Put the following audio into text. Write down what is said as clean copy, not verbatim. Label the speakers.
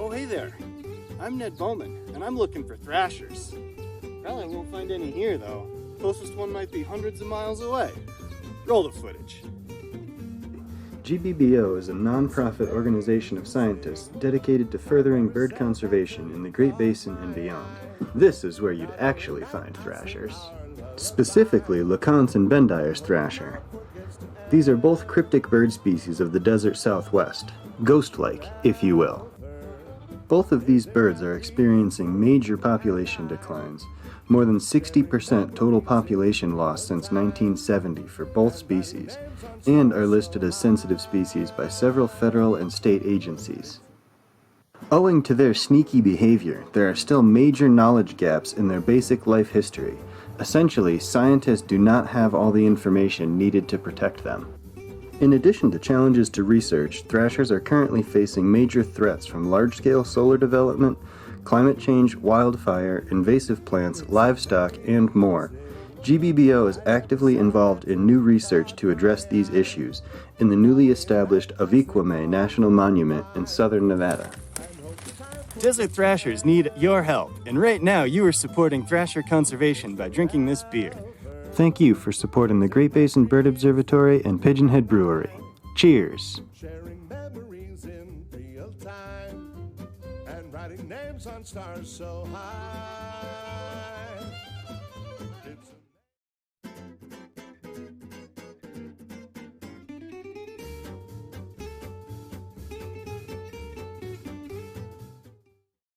Speaker 1: Oh, hey there. I'm Ned Bowman, and I'm looking for thrashers. Probably won't find any here, though. Closest one might be hundreds of miles away. Roll the footage.
Speaker 2: GBBO is a non-profit organization of scientists dedicated to furthering bird conservation in the Great Basin and beyond. This is where you'd actually find thrashers. Specifically, LeConte's and Bendire's thrasher. These are both cryptic bird species of the desert southwest, ghost-like, if you will. Both of these birds are experiencing major population declines, more than 60% total population loss since 1970 for both species, and are listed as sensitive species by several federal and state agencies. Owing to their sneaky behavior, there are still major knowledge gaps in their basic life history. Essentially, scientists do not have all the information needed to protect them. In addition to challenges to research, thrashers are currently facing major threats from large-scale solar development, climate change, wildfire, invasive plants, livestock, and more. GBBO is actively involved in new research to address these issues in the newly established Aviquame National Monument in southern Nevada.
Speaker 1: Desert Thrashers need your help, and right now you are supporting thrasher conservation by drinking this beer.
Speaker 2: Thank you for supporting the Great Basin Bird Observatory and Pigeon Head Brewery. Cheers!
Speaker 3: Sharing memories in real time and writing names on stars so high.